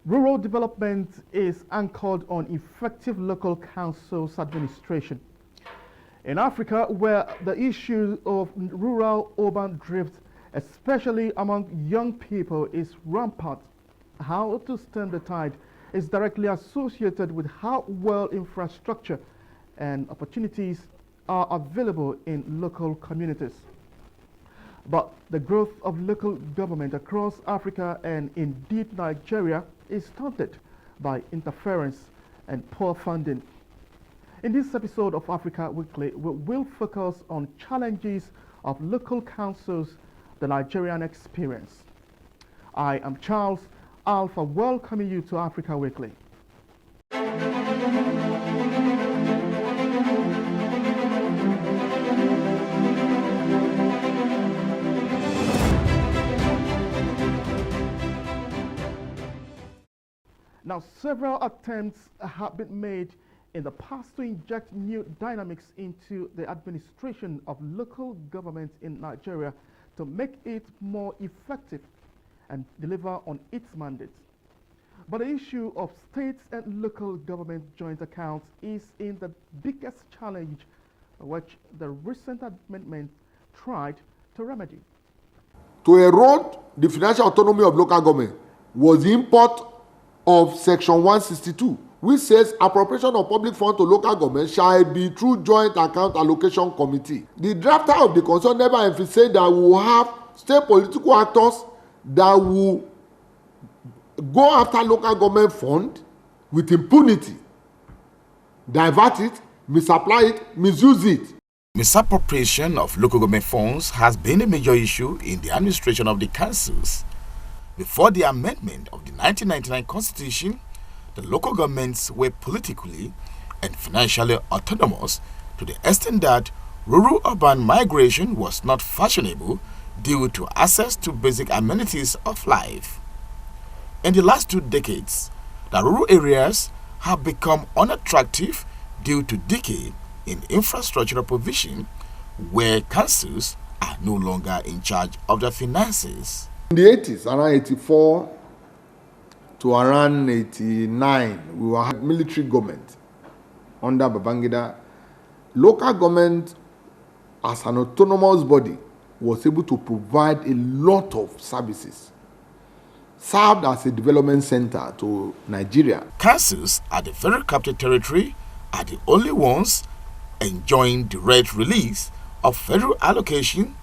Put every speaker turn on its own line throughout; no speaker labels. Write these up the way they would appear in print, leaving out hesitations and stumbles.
Rural development is anchored on effective local councils administration. In Africa, where the issue of rural-urban drift, especially among young people, is rampant, how to stem the tide is directly associated with how well infrastructure and opportunities are available in local communities. But the growth of local government across Africa and indeed Nigeria is stunted by interference and poor funding. In this episode of Africa Weekly, we will focus on challenges of local councils, the Nigerian experience. I am Charles Alpha, welcoming you to Africa Weekly. Now, several attempts have been made in the past to inject new dynamics into the administration of local government in Nigeria to make it more effective and deliver on its mandate. But the issue of states and local government joint accounts is in the biggest challenge which the recent amendment tried to remedy.
To erode the financial autonomy of local government was the import of Section 162, which says appropriation of public funds to local government shall be through joint account allocation committee. The drafter of the concern never emphasized that we will have state political actors that will go after local government fund with impunity, divert it, misapply it, misuse it.
Misappropriation of local government funds has been a major issue in the administration of the councils. Before the amendment of the 1999 Constitution, the local governments were politically and financially autonomous to the extent that rural-urban migration was not fashionable due to access to basic amenities of life. In the last 2 decades, the rural areas have become unattractive due to decay in infrastructural provision, where councils are no longer in charge of the finances.
In the 80s, around 84 to around 89, we were military government under Babangida. Local government, as an autonomous body, was able to provide a lot of services, served as a development center to Nigeria.
Councils at the Federal Capital Territory are the only ones enjoying direct release of federal allocation,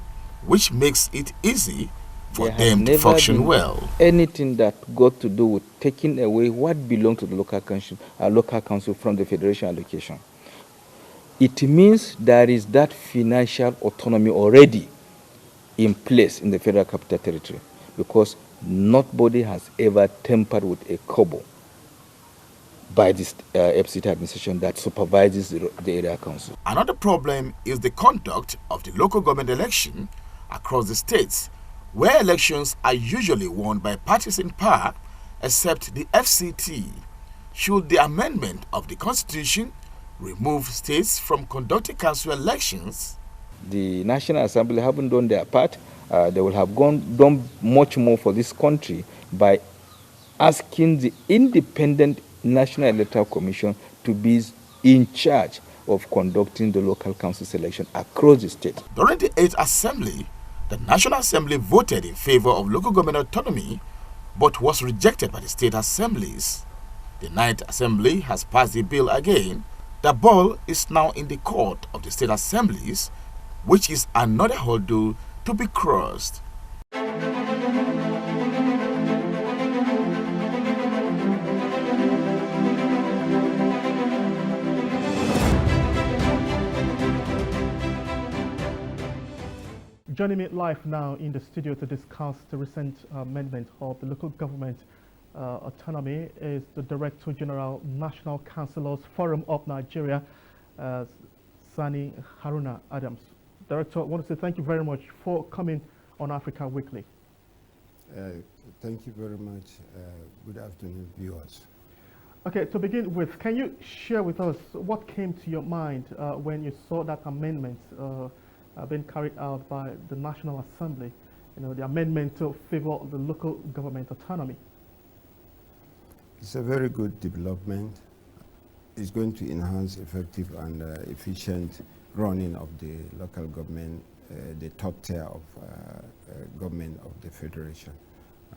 which makes it easy for them to function well.
Anything that got to do with taking away what belongs to the local council from the federation allocation. It means there is that financial autonomy already in place in the Federal Capital Territory, because nobody has ever tampered with a kobo by this FCT administration that supervises the area council.
Another problem is the conduct of the local government election across the states, where elections are usually won by parties in power, except the FCT. Should the amendment of the Constitution remove states from conducting council elections?
The National Assembly haven't done their part. They will have done much more for this country by asking the independent National Electoral Commission to be in charge of conducting the local council selection across the state.
During the 8th Assembly, the National Assembly voted in favor of local government autonomy, but was rejected by the state assemblies. The 9th Assembly has passed the bill again. The ball is now in the court of the state assemblies, which is another hurdle to be crossed.
Joining me live now in the studio to discuss the recent amendment of the local government autonomy is the Director General, National Councillors Forum of Nigeria, Sani Haruna Adams. Director, I want to say thank you very much for coming on Africa Weekly.
Thank you very much. Good afternoon, viewers.
Okay, to begin with, can you share with us what came to your mind when you saw that amendment being carried out by the National Assembly, the amendment to favor the local government autonomy?
It's a very good development. It's going to enhance effective and efficient running of the local government, the top tier of government of the Federation.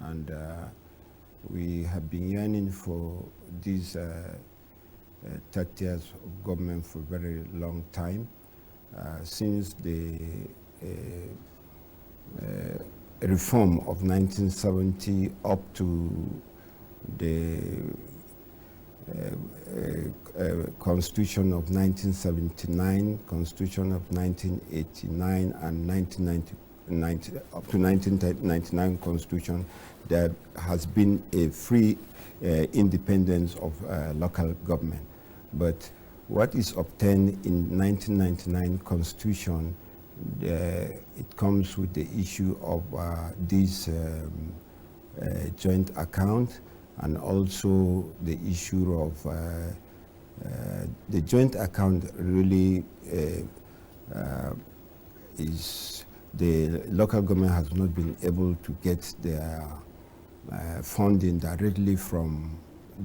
And we have been yearning for these third tiers of government for a very long time, since the reform of 1970 up to the Constitution of 1979, Constitution of 1989, and 1990, up to 1999 Constitution. There has been a free independence of local government. But what is obtained in 1999 Constitution, it comes with the issue of this joint account, and also the issue of the joint account really is the local government has not been able to get their funding directly from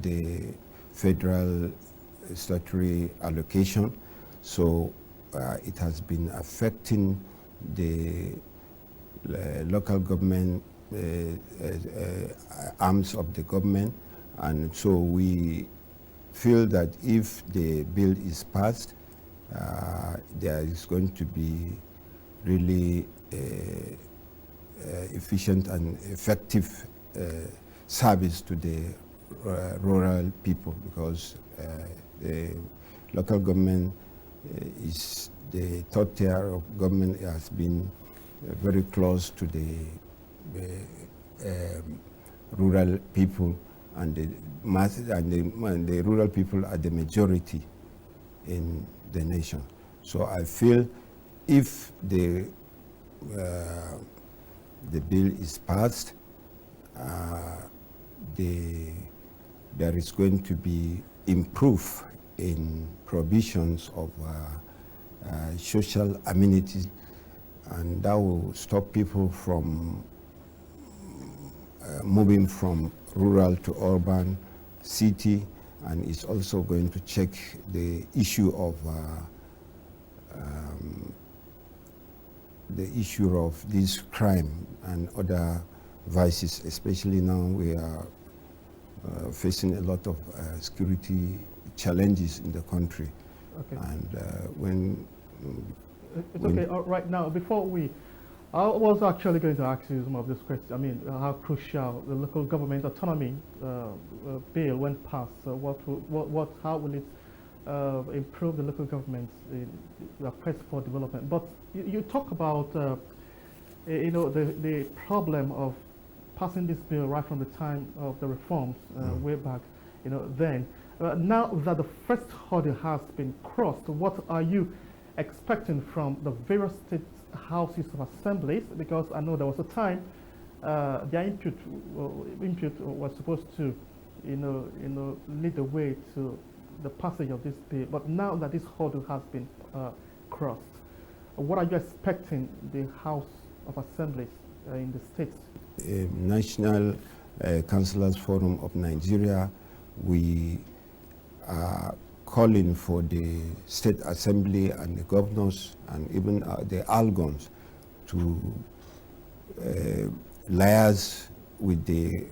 the federal statutory allocation. So it has been affecting the local government arms of the government, and so we feel that if the bill is passed, there is going to be really efficient and effective service to the rural people, because the local government is the third tier of government, has been very close to the rural people, and the masses and the rural people are the majority in the nation. So I feel if the bill is passed, there is going to be improve in provisions of social amenities, and that will stop people from moving from rural to urban city, and it's also going to check the issue of this crime and other vices. Especially now we are facing a lot of security challenges in the country.
Okay.
And
okay. Right now, I was actually going to ask you some of this question. I mean, how crucial the local government autonomy bill when passed. How will it improve the local government's quest for development? But you talk about the problem of passing this bill right from the time of the reforms way back. Then now that the first hurdle has been crossed, what are you expecting from the various state houses of assemblies? Because I know there was a time their input was supposed to lead the way to the passage of this bill. But now that this hurdle has been crossed, what are you expecting the House of Assemblies in the states?
National Councillors Forum of Nigeria, we are calling for the State Assembly and the governors and even the Algons to liaise with the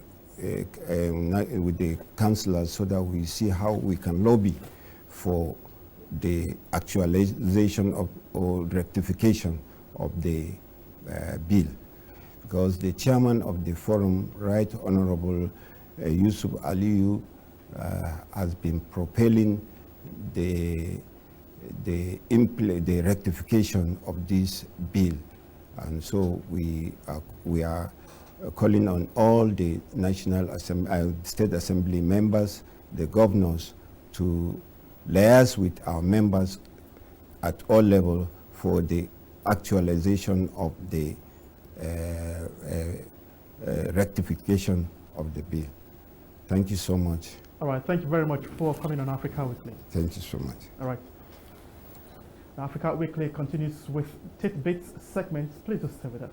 councillors, so that we see how we can lobby for the actualization of or rectification of the bill. Because the chairman of the forum, Right Honorable Yusuf Aliyu, has been propelling the rectification of this bill, and so we are calling on all the State Assembly members, the governors, to liaise with our members at all levels for the actualization of the rectification of the bill. Thank you so much.
All right, thank you very much for coming on Africa Weekly.
Thank you so much.
All right. Africa Weekly continues with tidbits segments. Please just stay with us.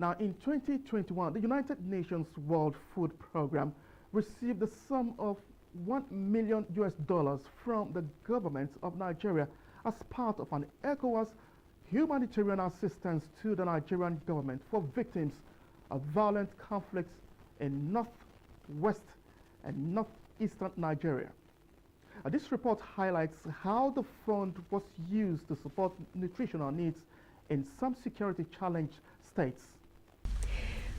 Now, in 2021, the United Nations World Food Program received the sum of $1 million from the government of Nigeria as part of an ECOWAS humanitarian assistance to the Nigerian government for victims of violent conflicts in northwest and northeastern Nigeria. This report highlights how the fund was used to support nutritional needs in some security challenged states.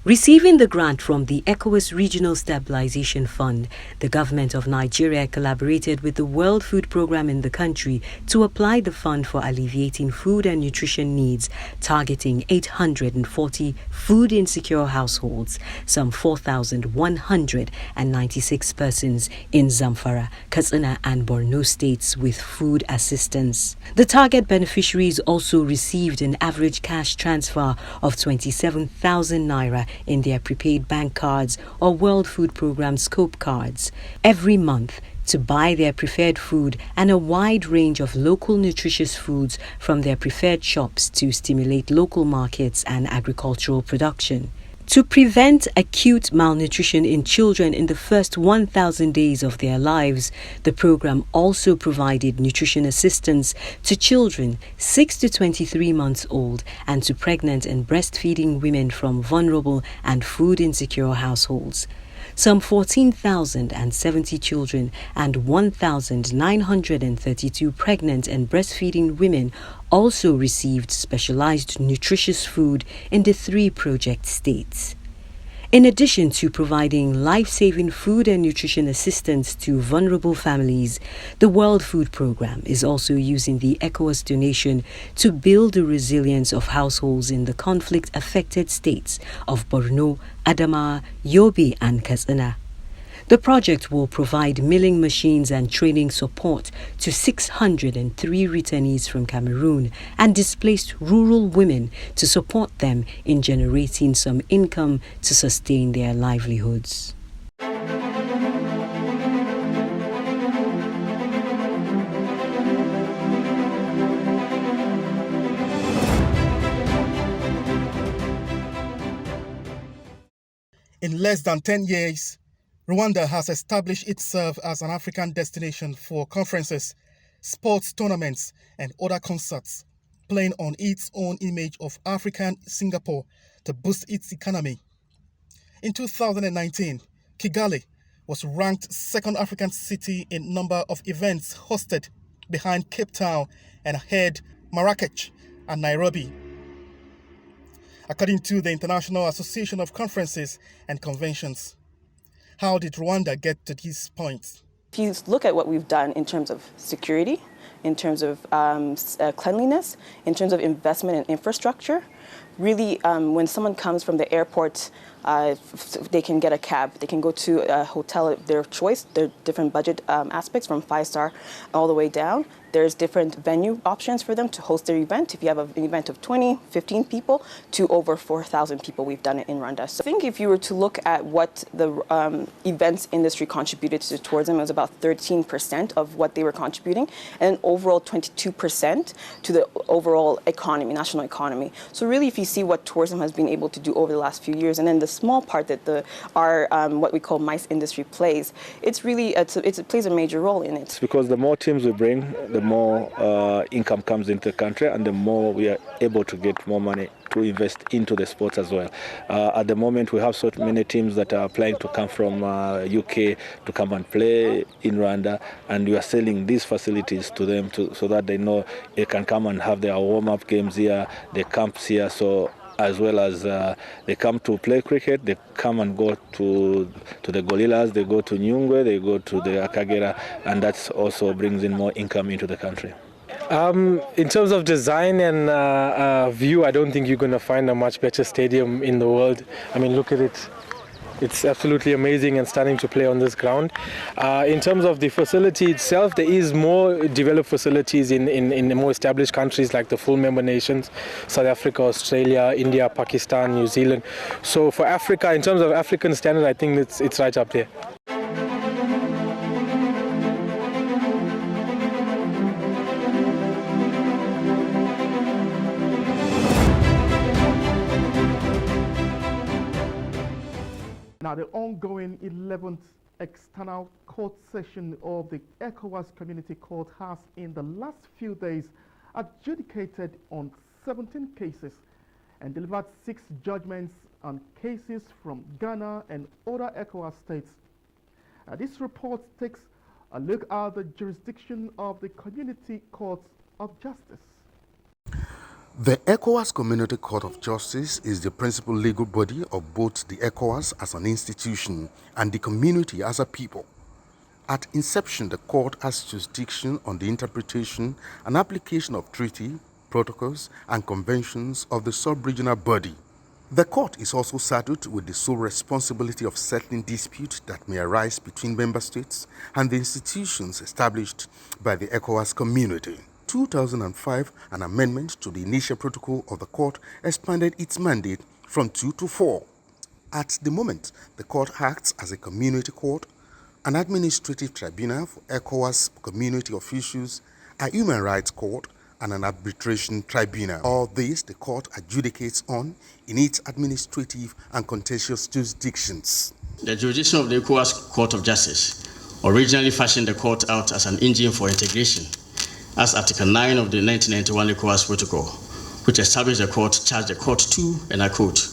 Receiving the grant from the ECOWAS Regional Stabilization Fund, the government of Nigeria collaborated with the World Food Program in the country to apply the fund for alleviating food and nutrition needs, targeting 840 food insecure households, some 4,196 persons in Zamfara, Katsina and Borno states with food assistance. The target beneficiaries also received an average cash transfer of 27,000 naira in their prepaid bank cards or World Food Program scope cards every month to buy their preferred food and a wide range of local nutritious foods from their preferred shops to stimulate local markets and agricultural production. To prevent acute malnutrition in children in the first 1,000 days of their lives, the program also provided nutrition assistance to children 6 to 23 months old and to pregnant and breastfeeding women from vulnerable and food insecure households. Some 14,070 children and 1,932 pregnant and breastfeeding women also received specialized nutritious food in the 3 project states. In addition to providing life-saving food and nutrition assistance to vulnerable families, the World Food Program is also using the ECOWAS donation to build the resilience of households in the conflict-affected states of Borno, Adamawa, Yobe and Katsina. The project will provide milling machines and training support to 603 returnees from Cameroon and displaced rural women to support them in generating some income to sustain their livelihoods.
In less than 10 years, Rwanda has established itself as an African destination for conferences, sports tournaments, and other concerts, playing on its own image of African Singapore to boost its economy. In 2019, Kigali was ranked second African city in number of events hosted, behind Cape Town and ahead Marrakech and Nairobi. According to the International Association of Conferences and Conventions. How did Rwanda get to this point?
If you look at what we've done in terms of security, in terms of cleanliness, in terms of investment in infrastructure, really when someone comes from the airport, they can get a cab, they can go to a hotel of their choice. There are different budget aspects from 5-star all the way down. There's different venue options for them to host their event. If you have an event of 20, 15 people to over 4,000 people, we've done it in Rwanda. So I think if you were to look at what the events industry contributed to tourism, it was about 13% of what they were contributing, and overall 22% to the overall economy, national economy. So really, if you see what tourism has been able to do over the last few years, and then the small part that our what we call MICE industry plays, it's really it plays a major role in it.
Because the more teams we bring, the more income comes into the country, and the more we are able to get more money to invest into the sports as well. At the moment, we have so many teams that are applying to come from UK to come and play in Rwanda, and we are selling these facilities to them so that they know they can come and have their warm-up games here, the camps here, so as well as they come to play cricket, they come and go to the Gorillas, they go to Nyungwe, they go to the Akagera, and that also brings in more income into the country.
In terms of design and view, I don't think you're going to find a much better stadium in the world. I mean, look at it. It's absolutely amazing and stunning to play on this ground. In terms of the facility itself, there is more developed facilities in the more established countries like the full member nations, South Africa, Australia, India, Pakistan, New Zealand. So for Africa, in terms of African standard, I think it's right up there.
Now, the ongoing 11th external court session of the ECOWAS Community Court has, in the last few days, adjudicated on 17 cases and delivered 6 judgments on cases from Ghana and other ECOWAS states. This report takes a look at the jurisdiction of the Community Courts of Justice.
The ECOWAS Community Court of Justice is the principal legal body of both the ECOWAS as an institution and the community as a people. At inception, the court has jurisdiction on the interpretation and application of treaty, protocols, and conventions of the sub-regional body. The court is also saddled with the sole responsibility of settling disputes that may arise between member states and the institutions established by the ECOWAS community. 2005, an amendment to the initial protocol of the court expanded its mandate from 2 to 4. At the moment, the court acts as a community court, an administrative tribunal for ECOWAS community officials, a human rights court, and an arbitration tribunal. All this the court adjudicates on in its administrative and contentious jurisdictions.
The jurisdiction of the ECOWAS Court of Justice originally fashioned the court out as an engine for integration, as Article 9 of the 1991 ECOWAS Protocol, which established the court, charged the court to, and I quote,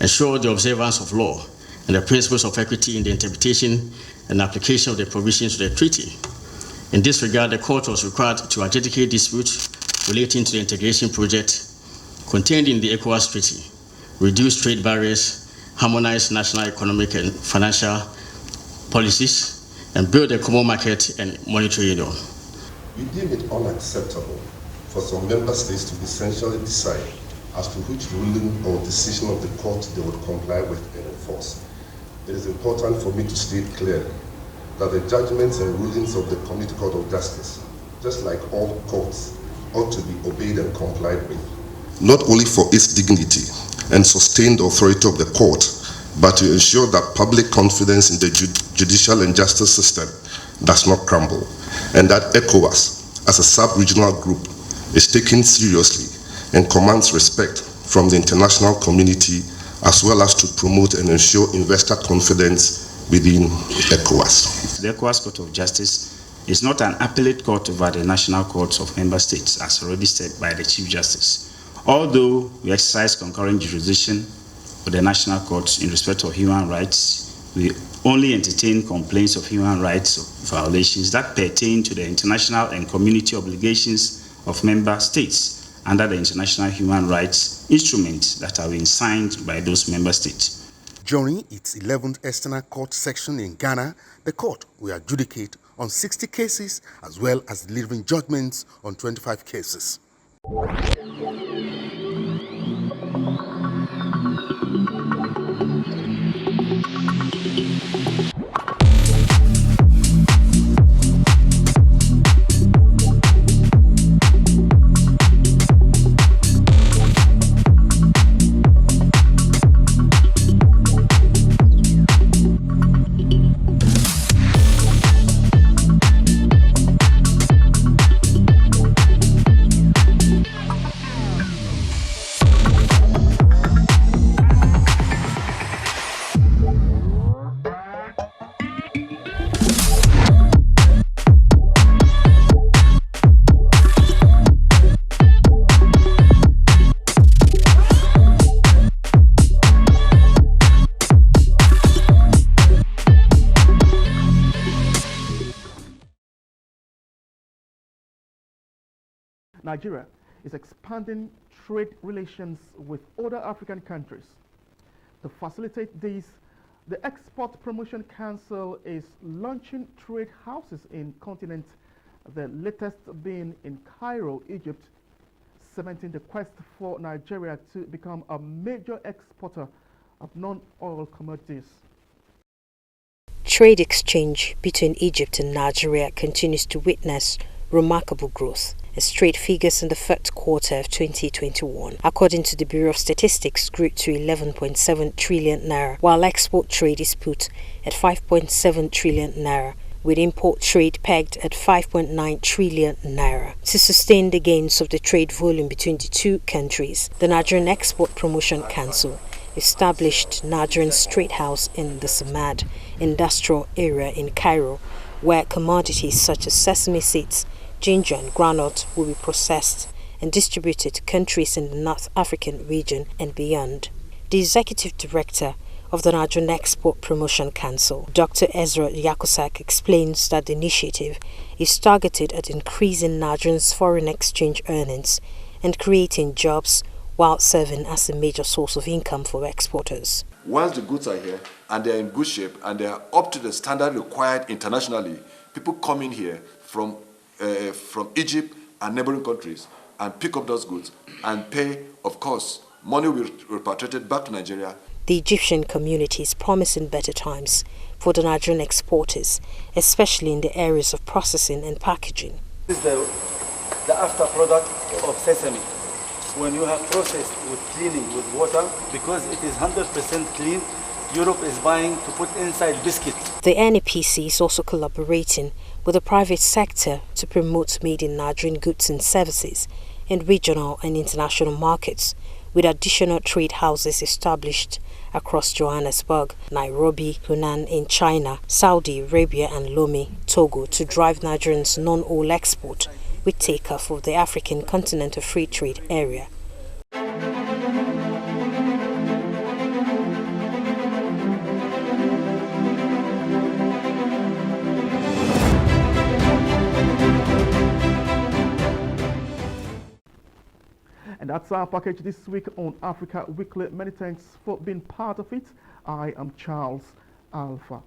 ensure the observance of law and the principles of equity in the interpretation and application of the provisions of the treaty. In this regard, the court was required to adjudicate disputes relating to the integration project contained in the ECOWAS Treaty, reduce trade barriers, harmonize national economic and financial policies, and build a common market and monetary union.
We deem it unacceptable for some member states to essentially decide as to which ruling or decision of the court they would comply with and enforce. It is important for me to state clearly that the judgments and rulings of the Community Court of Justice, just like all courts, ought to be obeyed and complied with, not only for its dignity and sustained authority of the court, but to ensure that public confidence in the judicial and justice system does not crumble, and that ECOWAS, as a sub-regional group, is taken seriously and commands respect from the international community, as well as to promote and ensure investor confidence within ECOWAS.
The ECOWAS Court of Justice is not an appellate court over the national courts of member states, as already said by the Chief Justice. Although we exercise concurrent jurisdiction with the national courts in respect of human rights, we only entertain complaints of human rights violations that pertain to the international and community obligations of member states under the international human rights instruments that have been signed by those member states.
During its 11th external court section in Ghana, the court will adjudicate on 60 cases as well as delivering judgments on 25 cases.
Nigeria is expanding trade relations with other African countries. To facilitate this, the Export Promotion Council is launching trade houses in continent, the latest being in Cairo, Egypt, cementing the quest for Nigeria to become a major exporter of non-oil commodities.
Trade exchange between Egypt and Nigeria continues to witness remarkable growth, as trade figures in the first quarter of 2021, according to the Bureau of Statistics, grew to 11.7 trillion naira, while export trade is put at 5.7 trillion naira, with import trade pegged at 5.9 trillion naira. To sustain the gains of the trade volume between the two countries, the Nigerian Export Promotion Council established Nigerian Street House in the Samad industrial area in Cairo, where commodities such as sesame seeds, ginger and groundnut will be processed and distributed to countries in the North African region and beyond. The executive director of the Nigerian Export Promotion Council, Dr. Ezra Yakusak, explains that the initiative is targeted at increasing Nigerians' foreign exchange earnings and creating jobs while serving as a major source of income for exporters.
Once the goods are here and they are in good shape and they are up to the standard required internationally, people come in here from Egypt and neighboring countries and pick up those goods and pay, of course, money will be repatriated back to Nigeria.
The Egyptian community is promising better times for the Nigerian exporters, especially in the areas of processing and packaging.
This is the after product of sesame. When you have processed with cleaning with water, because it is 100% clean, Europe is buying to put inside biscuits.
The NEPC is also collaborating with the private sector to promote made in Nigerian goods and services in regional and international markets, with additional trade houses established across Johannesburg, Nairobi, Hunan in China, Saudi Arabia and Lomé, Togo, to drive Nigerians' non-oil export with takeoff of the African Continental Free Trade Area.
And that's our package this week on Africa Weekly. Many thanks for being part of it. I am Charles Alpha.